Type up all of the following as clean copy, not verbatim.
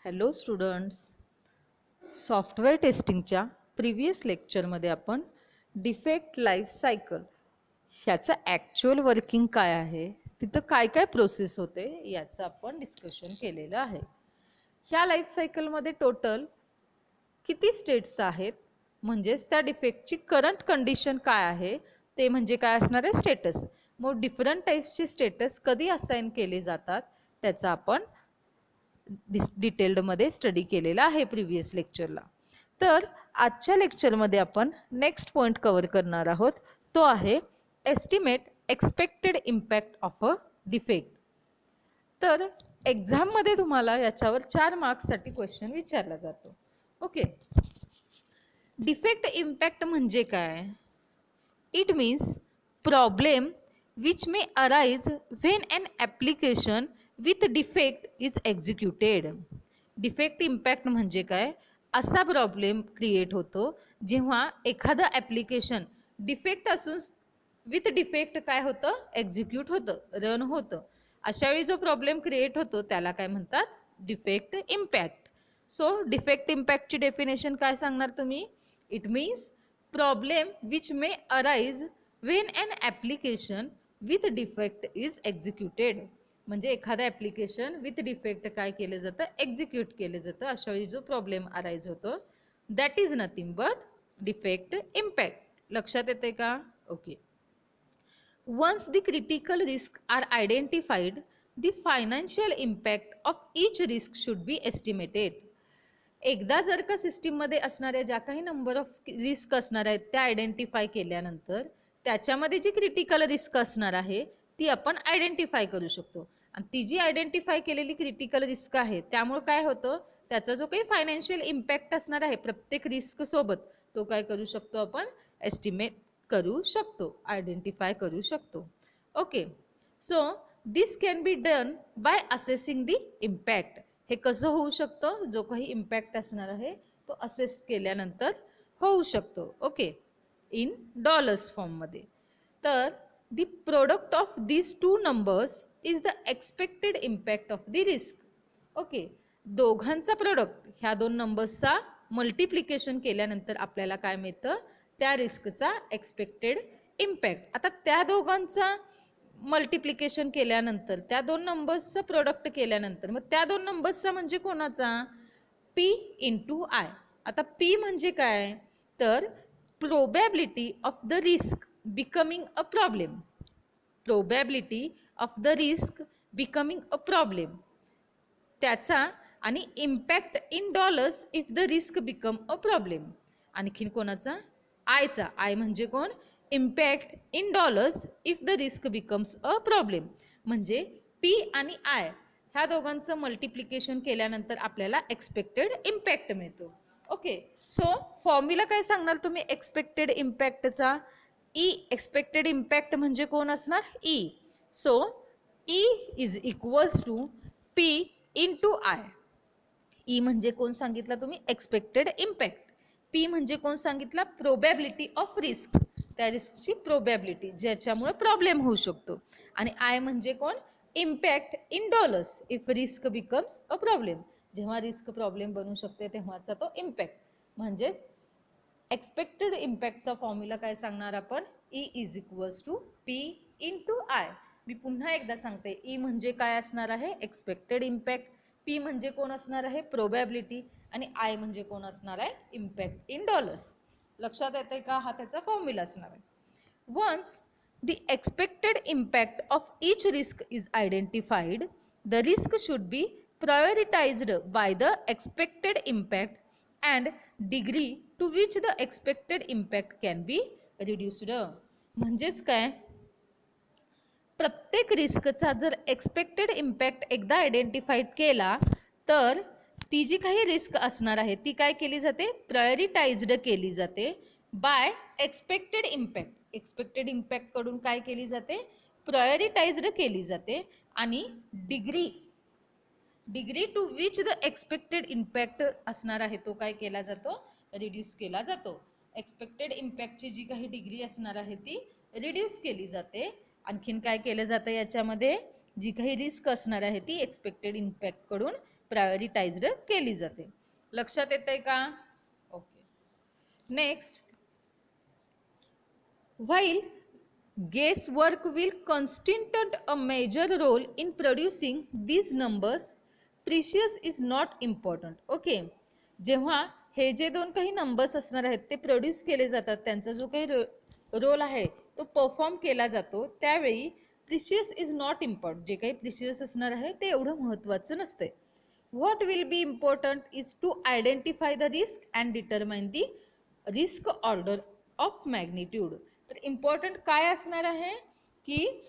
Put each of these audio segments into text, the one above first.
Hello students, software टेस्टिंगच्या previous लेक्चरमध्ये आपण डिफेक्ट लाईफ सायकल ह्याचं ॲक्च्युअल वर्किंग काय आहे, तिथं काय काय प्रोसेस होते याचं आपण डिस्कशन केलेलं आहे. ह्या लाईफ सायकलमध्ये टोटल किती स्टेट्स आहेत, म्हणजेच त्या डिफेक्टची करंट कंडिशन काय आहे ते म्हणजे काय असणार आहे स्टेटस. मग डिफरंट टाईप्सचे स्टेटस कधी असाइन केले जातात त्याचा आपण डिटेल्डमध्ये स्टडी केलेला आहे प्रिव्हियस लेक्चरला. तर आजच्या लेक्चरमध्ये आपण नेक्स्ट पॉईंट कव्हर करणार आहोत, तो आहे estimate expected impact of a defect. तर एक्झाममध्ये तुम्हाला याच्यावर 4 मार्क्ससाठी क्वेश्चन विचारला जातो. ओके, डिफेक्ट इम्पॅक्ट म्हणजे काय? It means problem which may arise when an application with defect is executed. Defect impact म्हणजे काय? असा प्रॉब्लेम क्रिएट होतो जेव्हा एखादं ॲप्लिकेशन डिफेक्ट असून विथ डिफेक्ट काय होतं, एक्झिक्यूट होतं, रन होतं. अशावेळी जो प्रॉब्लेम क्रिएट होतो त्याला काय म्हणतात, डिफेक्ट इम्पॅक्ट. सो डिफेक्ट इम्पॅक्टची डेफिनेशन काय सांगणार तुम्ही? It means problem which may arise when an application with defect is executed. म्हणजे एखादं ॲप्लिकेशन विथ डिफेक्ट काय केलं जातं, एक्झिक्यूट केलं जातं. अशावेळी जो प्रॉब्लेम अराइज होतो that is nothing but defect impact. लक्षात येते का? Okay. Once the critical risk are identified, the financial impact of each risk should be estimated. एकदा जर का सिस्टीममध्ये असणाऱ्या ज्या काही नंबर ऑफ रिस्क असणार आहेत त्या आयडेंटिफाय केल्यानंतर त्याच्यामध्ये जी क्रिटिकल रिस्क असणार आहे ती आपण आयडेंटिफाय करू शकतो. आणि ती जी आयडेंटिफाय केलेली क्रिटिकल रिस्क आहे त्यामुळे काय होतं, त्याचा जो काही फायनान्शियल इम्पॅक्ट असणार आहे प्रत्येक रिस्क सोबत तो काय करू शकतो, आपण एस्टिमेट करू शकतो, आयडेंटिफाय करू शकतो. Okay, so this can be done by assessing the impact. हे कसं होऊ शकतं, जो काही इम्पॅक्ट असणार आहे तो असेस केल्यानंतर होऊ शकतो. ओके, इन डॉलर्स फॉर्ममध्ये. तर the product of these two numbers is the expected impact of the risk. Okay, दोघांचा प्रोडक्ट ह्या दोन नंबर्सचा मल्टिप्लिकेशन केल्यानंतर आपल्याला काय मिळतं, त्या रिस्कचा एक्सपेक्टेड इम्पॅक्ट. आता त्या दोघांचा मल्टिप्लिकेशन केल्यानंतर त्या दोन नंबर्सचं प्रोडक्ट केल्यानंतर मग त्या दोन नंबर्सचा म्हणजे कोणाचा, पी इंटू आय. आता पी म्हणजे काय, तर probability of the risk becoming a problem. Probability of the risk becoming a problem त्याचा, आणि impact in dollars if the risk become a problem. आणखीन कोणाचा, आयचा. आय म्हणजे कोण, impact in dollars if the risk becomes a problem. म्हणजे P आणि I ह्या दोघांचं मल्टिप्लिकेशन केल्यानंतर आपल्याला एक्सपेक्टेड इम्पॅक्ट मिळतो. ओके, सो फॉर्म्युला काय सांगणार तुम्ही एक्सपेक्टेड इम्पॅक्टचा? ई. एक्सपेक्टेड इम्पॅक्ट म्हणजे कोण असणार, E. So E is equals to P into I. E म्हणजे कोण सांगितला तुम्ही, एक्सपेक्टेड इम्पॅक्ट. पी म्हणजे कोण सांगितला, प्रोबॅबिलिटी ऑफ रिस्क, त्या रिस्कची प्रोबॅबिलिटी ज्याच्यामुळे प्रॉब्लेम होऊ शकतो. आणि आय म्हणजे कोण, impact in dollars if risk becomes a problem, जेव्हा रिस्क प्रॉब्लेम बनू शकते तेव्हाचा तो इम्पॅक्ट. म्हणजेच एक्सपेक्टेड इम्पॅक्टचा फॉर्म्युला काय सांगणार आपण, E is equals to P into I. मी पुन्हा एकदा सांगते, ई म्हणजे काय असणार आहे, एक्सपेक्टेड इम्पॅक्ट. पी म्हणजे कोण असणार आहे, प्रोबॅबिलिटी. आणि आय म्हणजे कोण असणार आहे, इम्पॅक्ट इन डॉलर्स. लक्षात येते का, हा त्याचा फॉर्म्युला असणार आहे. Once the expected impact of each risk is identified, the risk should be prioritised by the expected impact and degree to which the expected impact can be reduced. म्हणजेच काय, प्रत्येक रिस्कचा जर एक्सपेक्टेड इम्पॅक्ट एकदा identified केला तर ती जी काही रिस्क असणार आहे ती काय केली जाते, प्रायोरिटाइज्ड केली जाते बाय एक्सपेक्टेड इम्पॅक्ट. एक्सपेक्टेड इम्पॅक्टकडून काय केली जाते, प्रायोरिटाइज्ड केली जाते. आणि degree to which the expected impact असणार आहे तो काय केला जातो, रिड्यूस केला जातो. एक्सपेक्टेड इम्पॅक्टची जी काही डिग्री असणार आहे ती रिड्यूस केली जाते. आणखीन काय केलं जातं याच्यामध्ये, जी काही रिस्क असणार आहे ती एक्सपेक्टेड इम्पॅक्टकडून प्रायोरिटाइज्ड केली जाते. लक्षात येतंय का? Okay. Next, while guesswork will constitute a major role in producing these numbers, precious is not important. Okay, जेव्हा हे जे दोन काही नंबर्स असणार आहेत ते प्रोड्यूस केले जातात, त्यांचा जो काही रोल आहे तो परफॉर्म केला जातो, त्यावेळी प्रिशियस इज नॉट इम्पॉर्टंट. जे काही प्रिशियस असणार आहे ते एवढं महत्त्वाचं नसते. What will be important is to identify the risk and determine the risk order of magnitude. तर इम्पॉर्टंट काय असणार आहे की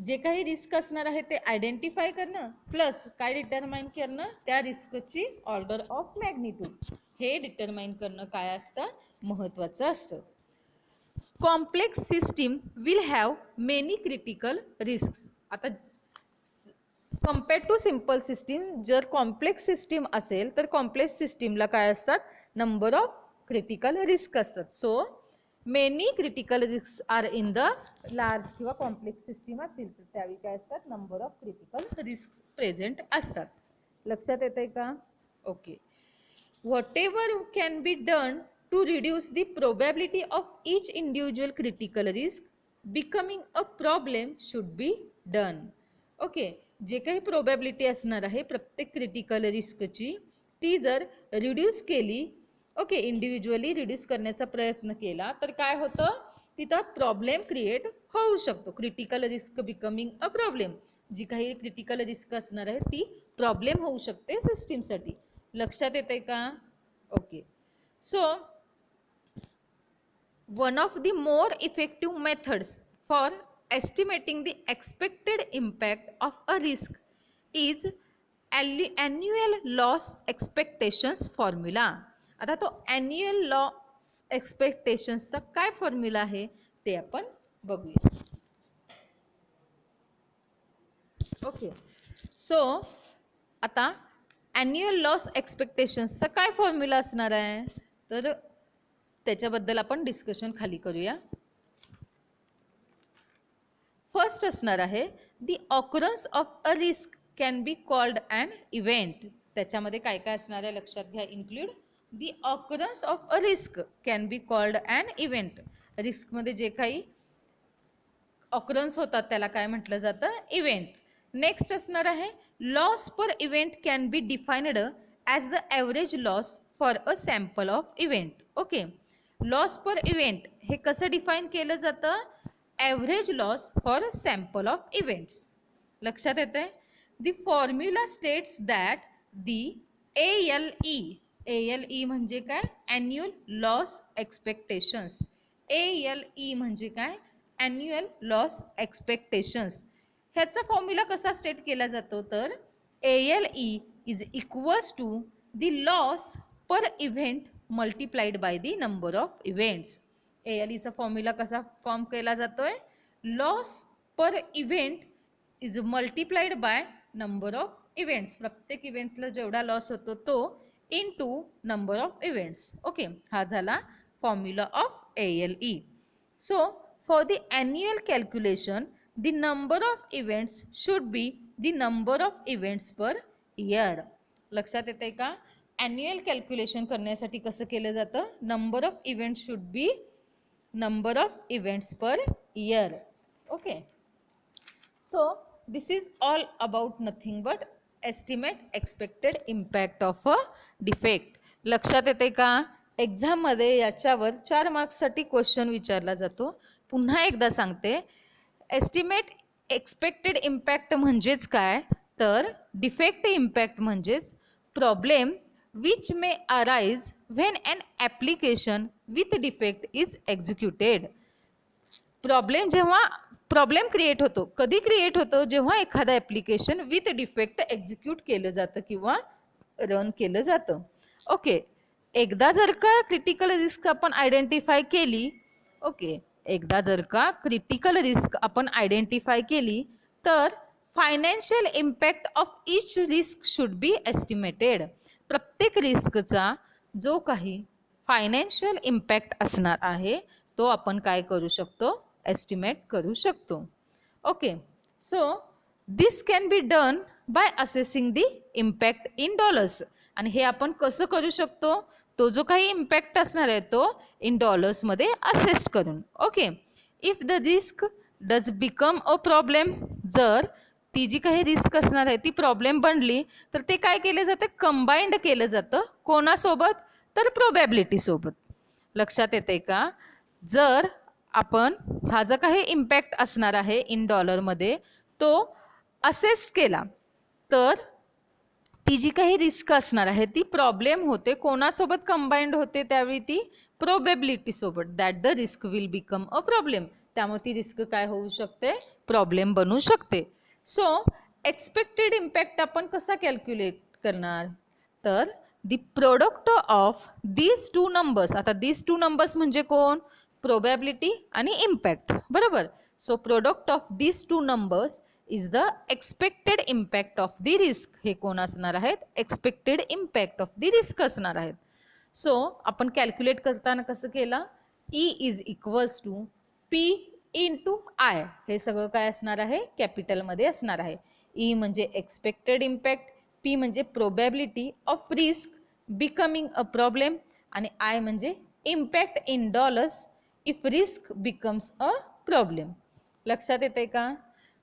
जे काही रिस्क असणार आहे ते आयडेंटिफाय करणं प्लस काय डिटरमाइन करणं, त्या रिस्कची ऑर्डर ऑफ मॅग्निट्यूड हे डिटरमाइन करणं काय असतं, महत्त्वाचं असतं. Complex system will have many critical risk. आता कम्पेअर टू सिम्पल सिस्टीम, जर कॉम्प्लेक्स सिस्टीम असेल तर कॉम्प्लेक्स सिस्टीमला काय असतात, नंबर ऑफ क्रिटिकल रिस्क असतात. So many critical risk are in the large किंवा कॉम्प्लेक्स सिस्टीम असतील तर त्यावेळी काय असतात, number of critical risk present असतात. लक्षात येतंय का? Okay. Whatever can be done to reduce the probability of each individual critical risk becoming a problem should be done. Okay, जे काही प्रोबॅबिलिटी असणार आहे प्रत्येक क्रिटिकल रिस्कची ती जर रिड्यूस केली, ओके, इंडिव्हिज्युअली रिड्यूस करण्याचा प्रयत्न केला तर काय होतं, तिथं प्रॉब्लेम क्रिएट होऊ शकतो. Critical risk becoming a problem, जी काही क्रिटिकल रिस्क असणार आहे ती प्रॉब्लेम होऊ शकते सिस्टीमसाठी. लक्षात येते का? Okay. So one of the more effective methods for estimating the expected impact of a risk is annual loss expectations formula. आता तो annual loss expectations चा काय फॉर्म्युला आहे ते आपण बघूया. ओके, सो आता annual loss expectations चा काय फॉर्म्युला असणार आहे तर त्याच्याबद्दल आपण डिस्कशन खाली करूया. फर्स्ट असणार आहे the occurrence of a risk can be called an event. त्याच्यामध्ये काय काय असणार आहे लक्षात घ्या. Include the occurrence of a risk can be called an event. रिस्कमध्ये जे काही ऑकरन्स होतात त्याला काय म्हटलं जातं, इव्हेंट. नेक्स्ट असणार आहे loss per event can be defined as the average loss for a sample of event. Okay, loss per event हे कसं डिफाईन केलं जातं, average loss for sample of events. लक्षात येते. The formula states that the ALE म्हणजे काय, annual loss expectations. ALE म्हणजे काय, ॲन्युअल लॉस एक्सपेक्टेशन्स. ह्याचा फॉर्म्युला कसा स्टेट केला जातो तर ALE is equals to the loss per event multiplied by the number of events. ALEचा फॉर्म्युला कसा फॉर्म केला जातोय, loss per event is multiplied by number of events. प्रत्येक इव्हेंटला जेवढा लॉस होतो तो into number of events. Okay, हा झाला formula of ALE. So for the annual calculation the number of events should be the number of events per year. लक्षात येते का? ॲन्युअल कॅल्क्युलेशन करण्यासाठी कसं केलं जातं, number of events should be number of events per year. Okay, so this is all about nothing but estimate expected impact of a defect. लक्षात येते का? एक्झाम मध्ये याच्यावर 4 मार्क्ससाठी क्वेश्चन विचारला जातो. पुन्हा एकदा सांगते, एस्टिमेट एक्सपेक्टेड इम्पॅक्ट म्हणजेच काय तर डिफेक्ट इम्पॅक्ट म्हणजेच problem which may arise when an application with defect is executed. Problem create होतो, कधी क्रिएट होतो, जेव्हा एखादा ॲप्लिकेशन विथ डिफेक्ट एक्झिक्यूट केलं जातं किंवा रन केलं जातं. ओके, एकदा जर का क्रिटिकल रिस्क आपण आयडेंटिफाय केली, ओके, एकदा जर का क्रिटिकल रिस्क आपण आयडेंटिफाय केली तर financial impact of each risk should be estimated. प्रत्येक रिस्कचा जो काही फायनान्शियल इम्पॅक्ट असणार आहे तो आपण काय करू शकतो, एस्टिमेट करू शकतो. Okay, so this can be done by assessing the impact in dollars. आणि हे आपण कसं करू शकतो, तो जो काही इम्पॅक्ट असणार आहे तो इन डॉलर्समध्ये असेस करून. Okay. If the risk does become a problem, जर ती जी काही रिस्क असणार आहे ती प्रॉब्लेम बनली तर ते काय केले जाते, कंबाईंड केलं जातं. कोणासोबत, तर प्रोबॅबिलिटी सोबत. लक्षात येते का? जर आपण हा जो काही इम्पॅक्ट असणार आहे इन डॉलरमध्ये तो असेस केला तर ती जी काही रिस्क असणार आहे ती प्रॉब्लेम होते, कोणासोबत कंबाईंड होते त्यावेळी, ती प्रोबॅबिलिटी सोबत, that the risk will become a problem. त्यामुळे ती रिस्क काय होऊ शकते, प्रॉब्लेम बनू शकते. सो एक्सपेक्टेड इम्पॅक्ट आपण कसा कॅल्क्युलेट करणार, तर the product of these two numbers. आता दीज टू नंबर्स म्हणजे कोण, प्रोबॅबिलिटी आणि इम्पॅक्ट, बरोबर. So product of these two numbers is the expected impact of the risk. हे कोण असणार आहेत, expected impact of the risk असणार आहेत. सो आपण कॅल्क्युलेट करताना कसं केलं, E is equals to P into I. हे सगळं काय असणार आहे, कॅपिटलमध्ये असणार आहे. ई म्हणजे एक्सपेक्टेड इम्पॅक्ट, पी म्हणजे probability of risk becoming a problem, आणि आय म्हणजे impact in dollars if risk becomes a problem. लक्षात येते का?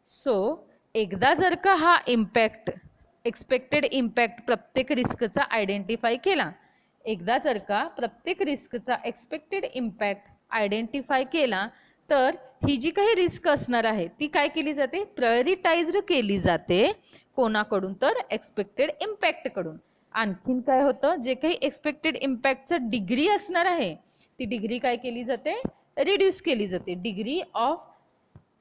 सो एकदा जर का हा इम्पॅक्ट, एक्सपेक्टेड इम्पॅक्ट प्रत्येक रिस्कचा आयडेंटिफाय केला, एकदा जर का प्रत्येक रिस्कचा एक्सपेक्टेड इम्पॅक्ट आयडेंटिफाय केला तर ही जी काही रिस्क असणार आहे ती काय केली जाते, प्रायोरिटाइज्ड केली जाते. कोणाकडून, तर एक्सपेक्टेड इम्पॅक्टकडून. आणखीन काय होतं, जे काही एक्सपेक्टेड इम्पॅक्टचं डिग्री असणार आहे ती डिग्री काय केली जाते, रिड्यूस केली जाते.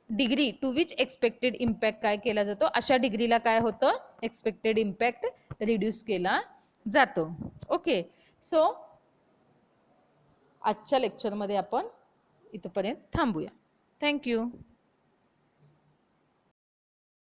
Degree to which expected impact काय केला जातो, अशा डिग्रीला काय होतं, एक्सपेक्टेड इम्पॅक्ट रिड्यूस केला जातो. ओके. सो आजच्या लेक्चरमध्ये आपण इथपर्यंत थांबूया. थँक्यू.